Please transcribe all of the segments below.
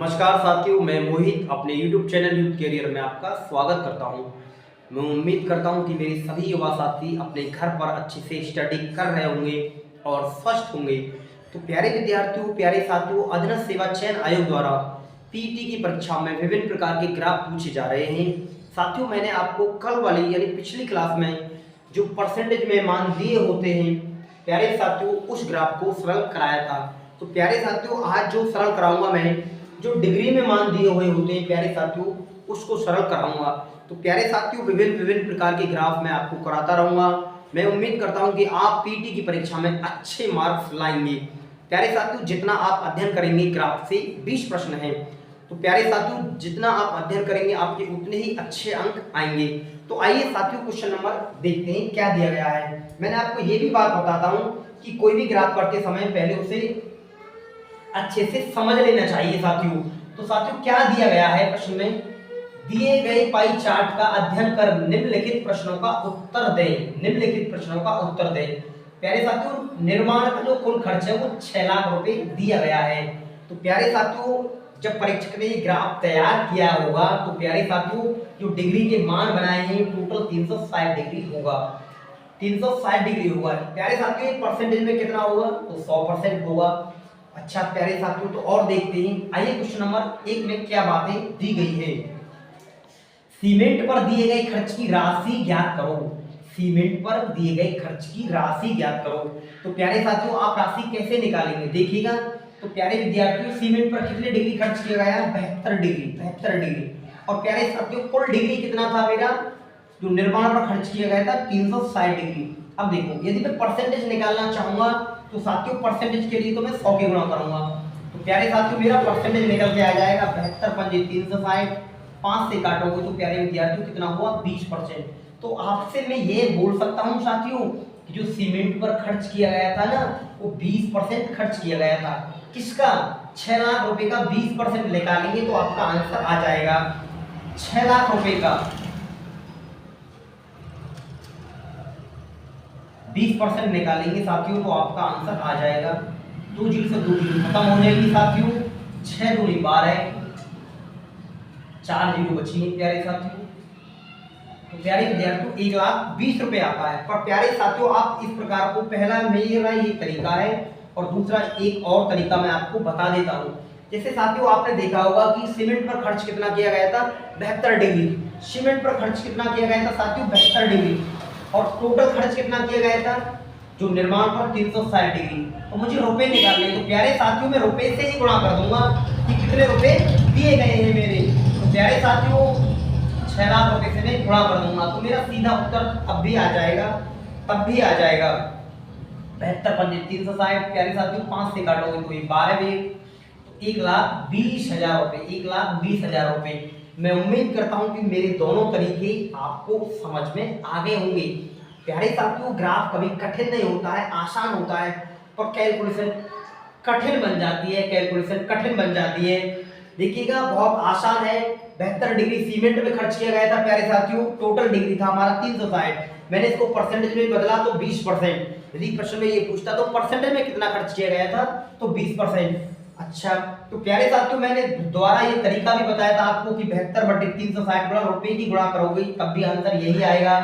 नमस्कार साथियों, मैं मोहित अपने YouTube चैनल यूथ कैरियर में आपका स्वागत करता हूं। मैं उम्मीद करता हूं कि मेरे सभी युवा साथी अपने घर पर अच्छे से स्टडी कर रहे होंगे और स्वस्थ होंगे। तो प्यारे विद्यार्थियों, प्यारे साथियों, अधीनस्थ सेवा चयन आयोग द्वारा पीटी की परीक्षा में विभिन्न प्रकार के ग्राफ पूछे जा रहे हैं। साथियों, मैंने आपको कल वाली यानी पिछली क्लास में जो परसेंटेज में मान दिए होते हैं प्यारे साथियों, उस ग्राफ को सरल कराया था। तो प्यारे साथियों, आज जो सरल कराऊंगा मैं, जो डिग्री में मान दिए हुए होते हैं प्यारे साथियों, उसको सरल कराऊंगा। तो प्यारे साथियों, विभिन्न विभिन्न प्रकार के ग्राफ मैं आपको कराता रहूंगा। मैं उम्मीद करता हूं कि आप पीटी की परीक्षा में अच्छे मार्क्स लाएंगे। प्यारे साथियों, जितना आप अध्ययन करेंगे, ग्राफ से 20 प्रश्न हैं, तो प्यारे साथियों जितना आप अध्ययन करेंगे आपके उतने ही अच्छे अंक आएंगे। तो आइए साथियों, क्वेश्चन नंबर देखते हैं क्या दिया गया है। मैंने आपको ये भी बात बताता हूं कि कोई भी ग्राफ करते समय पहले उसे अच्छे से समझ लेना चाहिए साथियों। तो साथियों, क्या दिया गया है प्रश्न में, दिए गए पाई चार्ट का अध्ययन कर निम्नलिखित प्रश्नों का उत्तर दें। निम्नलिखित प्रश्नों का उत्तर दें। प्यारे साथियों, निर्माण का जो कुल खर्च है वो 6 लाख रुपए दिया गया है। तो प्यारे साथियों, जब परीक्षक ने ये ग्राफ तैयार किया होगा तो प्यारे साथियों, जो डिग्री के मान बनाए हैं टोटल 360 डिग्री होगा। 360 डिग्री होगा। प्यारे साथियों, परसेंटेज में कितना होगा, तो 100% होगा। अच्छा प्यारे साथियों, तो और देखते हैं। आइए क्वेश्चन नंबर 1 में क्या बातें दी गई है। सीमेंट पर दिए गए खर्च की राशि ज्ञात करो। सीमेंट पर दिए गए खर्च की राशि ज्ञात करो। तो प्यारे साथियों, आप राशि कैसे निकालेंगे देखिएगा। तो प्यारे विद्यार्थियों, सीमेंट पर कितने डिग्री खर्च किया गया है, 72 डिग्री। 72 डिग्री। और प्यारे साथियों, कुल डिग्री कितना था मेरा, जो निर्माण पर खर्च किया गया था 360 डिग्री। अब देखो, यदि मैं परसेंटेज निकालना चाहूंगा तो साथियों परसेंटेज के लिए तो मैं 100 के गुणा करूंगा। तो प्यारे साथियों, मेरा परसेंटेज निकल के आ जाएगा 72 पंजे 360, 5 से काटोगे तो प्यारे विद्यार्थियों कितना हुआ, 20%। तो आपसे मैं ये बोल सकता हूं साथियों कि जो सीमेंट पर खर्च किया गया था ना, वो 20% खर्च किया गया था। किसका, 6 लाख रुपए का 20% निकालेंगे तो आपका आंसर आ जाएगा 6 लाख रुपए का 20% निकालेंगे साथियों तो आपका आंसर आ जाएगा 2 जीरो से 2 जीरो खत्म हो जाएगी साथियों। 6 दूनी 12, 4 जीरो बची है प्यारे साथियों। तो प्यारे विद्यार्थियों, 1,20,000 रुपए आता है। पर प्यारे साथियों, आप इस प्रकार को, पहला मेरा ये तरीका है और दूसरा एक और तरीका मैं आपको बता देता हूँ। जैसे साथियों, आपने देखा होगा कि सीमेंट पर खर्च कितना किया गया था, 72 डिग्री। सीमेंट पर खर्च कितना किया गया था साथियों, 72 डिग्री। और टोटल खर्च कितना किया गया था, जो निर्माण पर 360 डिग्री। तो मुझे रुपए निकालने, तो प्यारे साथियों मैं रुपए से ही गुणा कर दूंगा कि कितने रुपए दिए गए हैं मेरे। तो प्यारे साथियों, 6 लाख रुपए से मैं गुणा कर दूंगा तो मेरा सीधा उत्तर अब भी आ जाएगा, तब भी आ जाएगा 72 पंजे 360। प्यारे साथियों, 5 से काटोगे तो 12 भी, 1,20,000 रुपए। 1,20,000 रुपए। मैं उम्मीद करता हूं कि मेरे दोनों तरीके आपको समझ में आ गए होंगे। प्यारे साथियों, ग्राफ कभी कठिन नहीं होता है, आसान होता है, पर कैलकुलेशन कठिन बन जाती है। कैलकुलेशन कठिन बन जाती है। देखिएगा, बहुत आसान है। 72 डिग्री सीमेंट में खर्च किया गया था प्यारे साथियों, टोटल डिग्री था हमारा 360। मैंने इसको परसेंटेज में बदला तो 20%। यदि प्रश्न में ये पूछता तो परसेंटेज में कितना खर्च किया गया था, तो 20%। अच्छा, तो प्यारे साथियों, मैंने दोबारा ये तरीका भी बताया था आपको कि 72/360 गुणा रुपए की गुणा करोगे तब भी आंसर यही आएगा।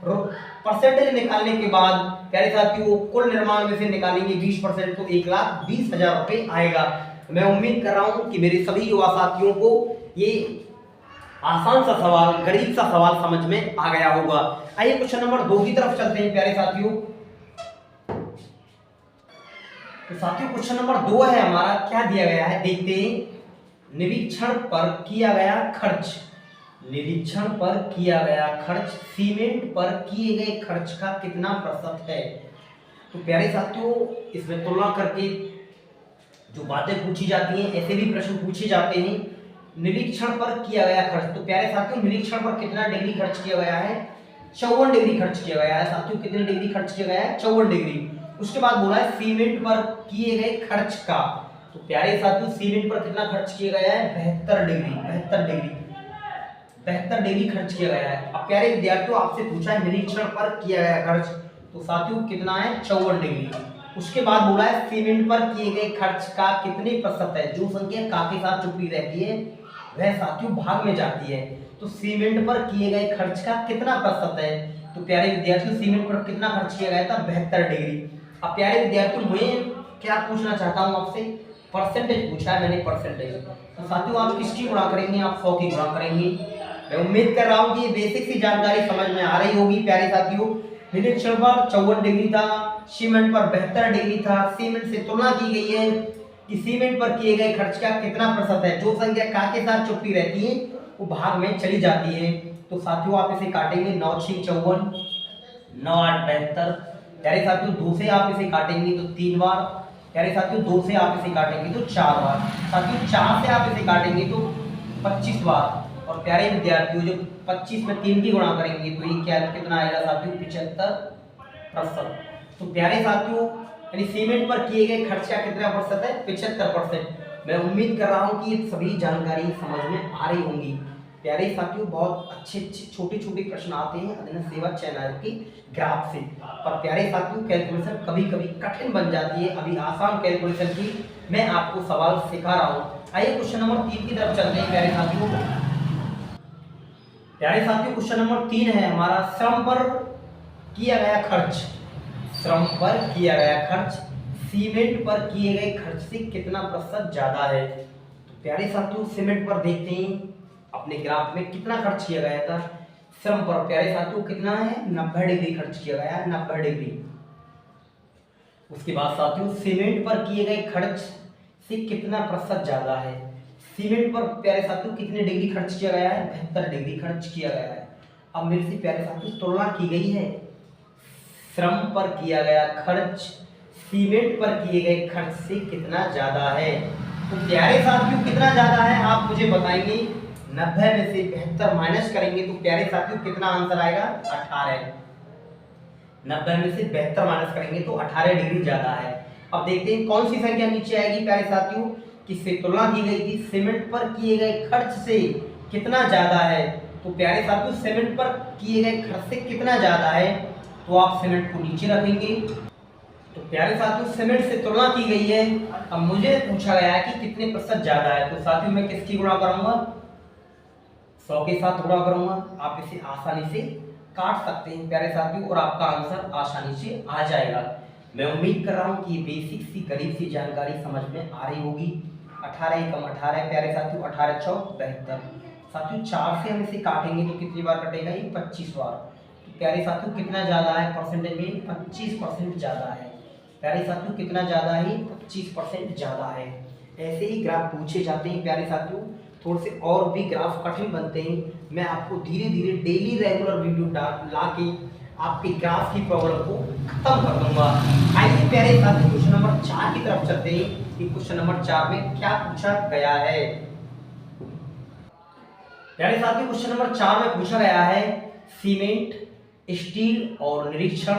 परसेंटेज निकालने के बाद प्यारे साथियों, कुल निर्माण में से निकालेंगे 20% तो 1,20,000 रुपए आएगा। मैं उम्मीद कर रहा हूं कि मेरे सभी युवा साथियों को ये आसान सा सवाल, गरीब सा सवाल समझ में आ गया होगा। आइए क्वेश्चन नंबर 2 की तरफ चलते हैं प्यारे साथियों। तो साथियों, क्वेश्चन नंबर 2 है हमारा, क्या दिया गया है देखते हैं। निरीक्षण पर किया गया खर्च। निरीक्षण पर किया गया खर्च सीमेंट पर किए गए खर्च का कितना प्रतिशत है। तो प्यारे साथियों, इसमें तुलना करके जो बातें पूछी जाती हैं, ऐसे भी प्रश्न पूछे जाते हैं। निरीक्षण पर किया गया खर्च, तो प्यारे साथियों, निरीक्षण पर कितना डिग्री खर्च किया गया है, 54 डिग्री खर्च किया गया है साथियों। कितनी डिग्री खर्च किया गया है, 54 डिग्री। उसके बाद बोला है सीमेंट पर किए गए खर्च का। तो प्यारे साथियों, सीमेंट पर कितना खर्च किया गया है, 72 डिग्री। 72 डिग्री 72 डिग्री खर्च किया गया है। अब प्यारे विद्यार्थियों, आपसे पूछा है निरीक्षण पर किया गया खर्च, तो साथियों कितना है, 54 डिग्री। उसके बाद बोला है सीमेंट पर किए गए खर्च का कितने प्रतिशत है। जो संख्या का के साथ चुपी रहती है वह साथियों भाग में जाती है। तो सीमेंट पर किए गए खर्च का कितना प्रतिशत है। तो प्यारे विद्यार्थियों सीमेंट पर कितना खर्च किया गया था 72 डिग्री। अब प्यारे विद्यार्थियों मैं क्या पूछना चाहता हूँ आपसे, परसेंटेज पूछा है मैंने परसेंटेज। तो साथियों आप किसकी गुणा करेंगे, आप 100 की गुणा करेंगे। मैं उम्मीद कर रहा हूँ कि ये बेसिक सी जानकारी समझ में आ रही होगी प्यारे साथियों। निरीक्षण पर 54 डिग्री था, सीमेंट पर 72 डिग्री था। सीमेंट से तुलना की गई है कि सीमेंट पर किए गए खर्च का कितना प्रतिशत है। जो संख्या का के साथ चुपती रहती है वो भाग में चली जाती है। तो साथियों आप इसे काटेंगे 9 6 54, 9 8 72। प्यारे साथियों 2 से आप इसे काटेंगे तो 3 बार। प्यारे साथियों 2 से आप इसे काटेंगे तो 4 बार। साथियों 4 से आप इसे काटेंगे तो 25 बार। और प्यारे विद्यार्थियों जो 25 में 3 की गुणा करेंगे तो ये क्या कितना आएगा साथियों 75%। तो प्यारे साथियों यानी सीमेंट पर किए गए खर्च का कितना प्रतिशत है 75%। मैं उम्मीद कर रहा हूँ कि ये सभी जानकारी समझ में आ रही होंगी। प्यारे साथियों बहुत अच्छे अच्छे छोटे छोटे प्रश्न आते हैं अध्ययन सेवा चैनल की ग्राफ से। पर प्यारे साथियों कैलकुलेशन कभी कभी कठिन बन जाती है। अभी आसान कैलकुलेशन की मैं आपको सवाल सिखा रहा हूँ। आइए क्वेश्चन नंबर 3 की तरफ चलते हैं प्यारे साथियों। प्यारे साथियों क्वेश्चन नंबर 3 है हमारा, श्रम पर किया गया खर्च। श्रम पर किया गया खर्च सीमेंट पर किए गए खर्च से कितना प्रतिशत ज्यादा है। तो प्यारे साथियों सीमेंट पर देखते हैं अपने ग्राफ में कितना खर्च किया गया था। श्रम पर प्यारे साथियों कितना है 90 डिग्री खर्च किया गया है, 90 डिग्री। उसके बाद साथियों सीमेंट पर किए गए खर्च से कितना प्रतिशत ज्यादा है। सीमेंट पर प्यारे साथियों कितने डिग्री खर्च किया गया है 72 डिग्री खर्च किया गया है। अब मेरे से प्यारे साथियों तुलना की गई है श्रम पर किया गया खर्च सीमेंट पर किए गए खर्च से कितना ज्यादा है। तो प्यारे साथियों कितना ज्यादा है आप मुझे बताएंगे। 90 में से 72 माइनस करेंगे तो प्यारे साथियों कितना आंसर आएगा 18। 90 में से 72 माइनस करेंगे तो 18 डिग्री ज्यादा है। अब देखते हैं कौन सी संख्या नीचे आएगी प्यारे साथियों। किससे तुलना की गई थी सीमेंट पर किए गए खर्च से कितना ज्यादा है। तो प्यारे साथियों सीमेंट पर किए गए खर्च से कितना ज्यादा है तो आप सीमेंट को नीचे रखेंगे। तो प्यारे साथियों सीमेंट से तुलना की गई है। अब मुझे पूछा गया है कि कितने प्रतिशत ज्यादा है। तो साथियों मैं किसकी गुणा करूंगा 100 के साथ गुणा करूंगा। आप इसे आसानी से काट सकते हैं प्यारे साथियों और आपका आंसर आसानी से आ जाएगा। मैं उम्मीद कर रहा हूं कि ये बेसिक सी करीब सी जानकारी समझ में आ रही होगी। 18 एकम 18 प्यारे साथियों 18 चौक 72। साथियों 4 से हम इसे काटेंगे तो कितनी बार कटेगा ये 25 बार। तो प्यारे साथियों कितना ज्यादा है परसेंटेज में 25% ज्यादा है। प्यारे साथियों कितना ज्यादा है 25% ज्यादा है। ऐसे ही ग्राफ पूछे जाते हैं प्यारे साथियों। थोड़े से और भी ग्राफ कठिन बनते हैं। मैं आपको धीरे धीरे डेली रेगुलर वीडियो ला के आपके ग्राफ की प्रॉब्लम को खत्म कर दूंगा। आइए प्यारे साथियों क्वेश्चन नंबर 4 की तरफ चलते हैं कि क्वेश्चन नंबर 4 में क्या पूछा गया है। प्यारे साथियों क्वेश्चन नंबर 4 में पूछा गया है सीमेंट स्टील और निरीक्षण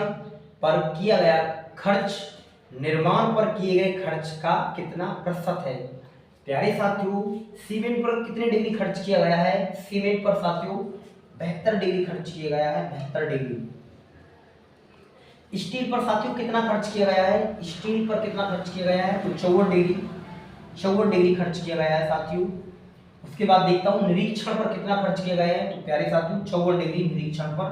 पर किया गया खर्च निर्माण पर किए गए खर्च का कितना प्रतिशत है। प्यारे साथियों सीमेंट पर कितने डिग्री खर्च किया गया है। सीमेंट पर साथियों 72 डिग्री खर्च किया गया है 72 डिग्री। स्टील पर साथियों कितना खर्च किया गया है। स्टील पर कितना खर्च किया गया है तो 54 डिग्री खर्च किया गया है साथियों। उसके बाद देखता हूँ निरीक्षण पर कितना खर्च किया गया है। तो प्यारे साथियों 54 डिग्री निरीक्षण पर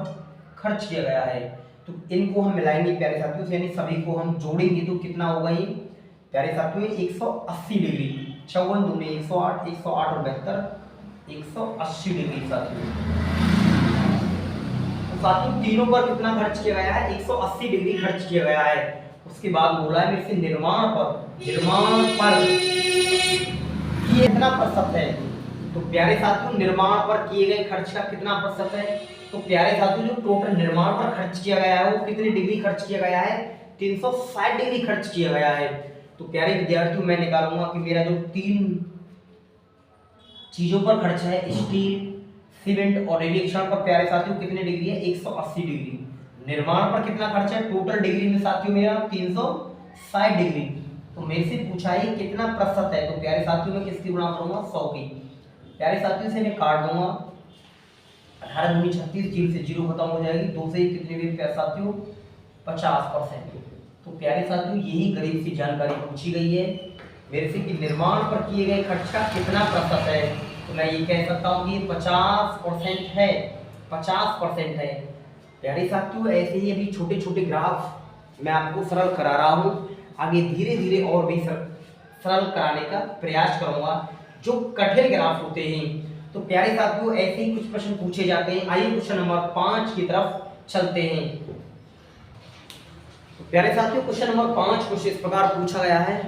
खर्च किया गया है। तो इनको हम मिलाएंगे प्यारे साथियों यानी सभी को हम जोड़ेंगे तो कितना होगा ये प्यारे साथियों 180 डिग्री। 54 दूनी 108, 108 और 72 180 डिग्री साथियों। तो साथियों तीनों पर कितना खर्च किया गया है 180 डिग्री खर्च किया गया है। उसके बाद बोला है मेरे से निर्माण पर ये कितना प्रतिशत है। तो प्यारे साथियों निर्माण पर किए गए खर्च का कितना प्रतिशत है। तो प्यारे साथियों जो टोटल निर्माण पर खर्च किया गया है वो कितनी डिग्री खर्च किया गया है 360 डिग्री खर्च किया गया है। तो प्यारे विद्यार्थियों मैं निकालूंगा कि मेरा जो 3 चीजों पर खर्च है स्टील सीमेंट और निरीक्षण पर प्यारे साथियों कितने डिग्री है 180 डिग्री। निर्माण पर कितना खर्च है टोटल डिग्री में साथियों मेरा 360 डिग्री। तो मेरे से पूछा है कितना प्रतिशत है। तो प्यारे साथियों मैं किसकी गुणा करूंगा 100 की। प्यारे साथियों से मैं काट दूंगा 18 दूनी 36 जीरो से जीरो खत्म हो जाएगी। 2 से कितने भी प्यारे साथियों 50%। तो प्यारे साथियों यही गरीब सी जानकारी पूछी गई है मेरे से कि निर्माण पर किए गए खर्च का कितना प्रतिशत है। तो मैं ये कह सकता हूँ कि 50% है, 50% है। प्यारे साथियों ऐसे ही अभी छोटे छोटे ग्राफ मैं आपको सरल करा रहा हूँ, आगे धीरे धीरे और भी सरल कराने का प्रयास करूंगा जो कठिन ग्राफ होते हैं। तो प्यारे साथियों ऐसे ही कुछ प्रश्न पूछे जाते हैं। आइए क्वेश्चन नंबर 5 की तरफ चलते हैं। तो प्यारे साथियों क्वेश्चन नंबर 5 कुछ इस प्रकार पूछा गया है,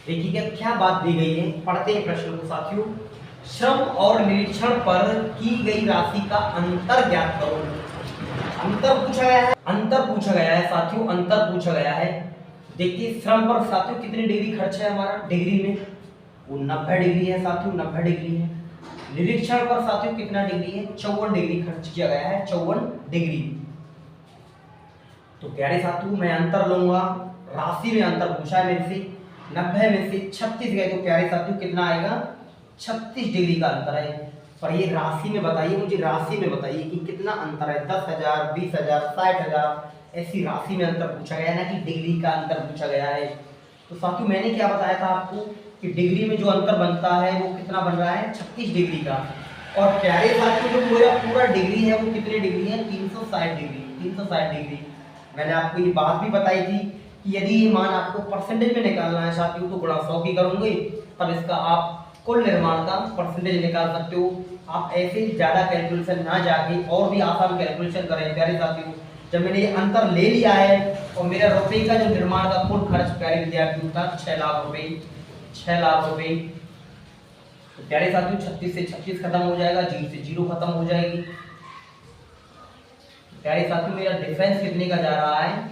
देखिए क्या बात दी गई है। पढ़ते हैं प्रश्न को साथियों। श्रम और निरीक्षण पर की गई राशि का अंतर ज्ञात करो। अंतर पूछा गया है, अंतर पूछा गया है साथियों, अंतर पूछा गया है। देखिए श्रम पर साथियों कितने डिग्री खर्च है हमारा डिग्री में, वो 90 डिग्री है साथियों, 90 डिग्री है। निरीक्षण पर साथियों कितना डिग्री है, 54 डिग्री खर्च किया गया है, 54 डिग्री। तो प्यारे साथियों मैं अंतर लूंगा, राशि में अंतर पूछा है मेरे से, 90 में से 36 गए तो प्यारे साथियों कितना आएगा, 36 डिग्री का अंतर है। पर ये राशि में बताइए, मुझे राशि में बताइए कि कितना अंतर है, 10,000, 20,000, 60,000, ऐसी राशि में अंतर पूछा गया है ना कि डिग्री का अंतर पूछा गया है। तो साथियों मैंने क्या बताया था आपको कि डिग्री में जो अंतर बनता है वो कितना बन रहा है, 36 डिग्री का। और प्यारे साथियों जो मेरा पूरा डिग्री है वो कितने डिग्री है, 360 डिग्री, 360 डिग्री। मैंने आपको ये बात भी बताई थी कि यदि ये मान आपको परसेंटेज में निकालना है साथियों तो गुणा 100 की करूंगे, तब इसका आप कुल निर्माण का परसेंटेज निकाल सकते हो। आप ऐसे ज्यादा कैलकुलेशन ना जाके और भी आसान कैलकुलेशन करें प्यारे साथियों। जब मैंने ये अंतर ले लिया है और मेरा रुपए का जो निर्माण का कुल खर्च प्यारे विद्यार्थियों था 6 लाख रुपए, 6 लाख रुपए। तो प्यारे साथियों 36 से 36 खत्म हो जाएगा, 0 से 0 खत्म हो जाएगी। प्यारे साथियों मेरा डिफरेंस कितने का जा रहा है,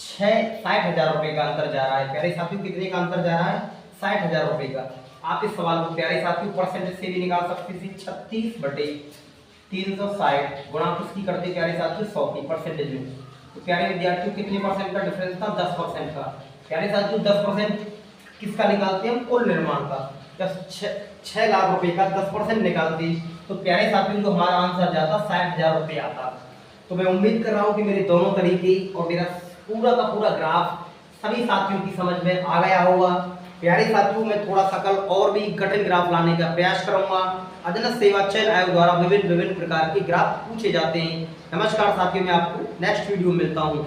60,000 रुपए का अंतर जा रहा है। प्यारे साथियों कितने का अंतर जा रहा है, 60,000 रुपए का। आप इस सवाल को प्यारे साथियों परसेंटेज से भी निकाल सकते थे, 36/360 गुणा किसकी करते प्यारे साथियों, 100 की परसेंटेज में। तो प्यारे विद्यार्थियों कितने परसेंट का डिफरेंस था, 10% का। प्यारे साथियों 10% किसका निकालते हैं हम, कुल निर्माण का। जब 6 लाख रुपए का 10% निकालते तो प्यारे साथियों जो हमारा आंसर जाता 60,000 रुपए आता। तो मैं उम्मीद कर रहा हूँ कि मेरे दोनों तरीके और मेरा पूरा का पूरा ग्राफ सभी साथियों की समझ में आ गया होगा। प्यारे साथियों मैं थोड़ा सकल और भी कठिन ग्राफ लाने का प्रयास करूंगा। अधीनस्थ सेवा चयन आयोग द्वारा विभिन्न प्रकार के ग्राफ पूछे जाते हैं। नमस्कार साथियों, मैं आपको नेक्स्ट वीडियो में मिलता हूँ।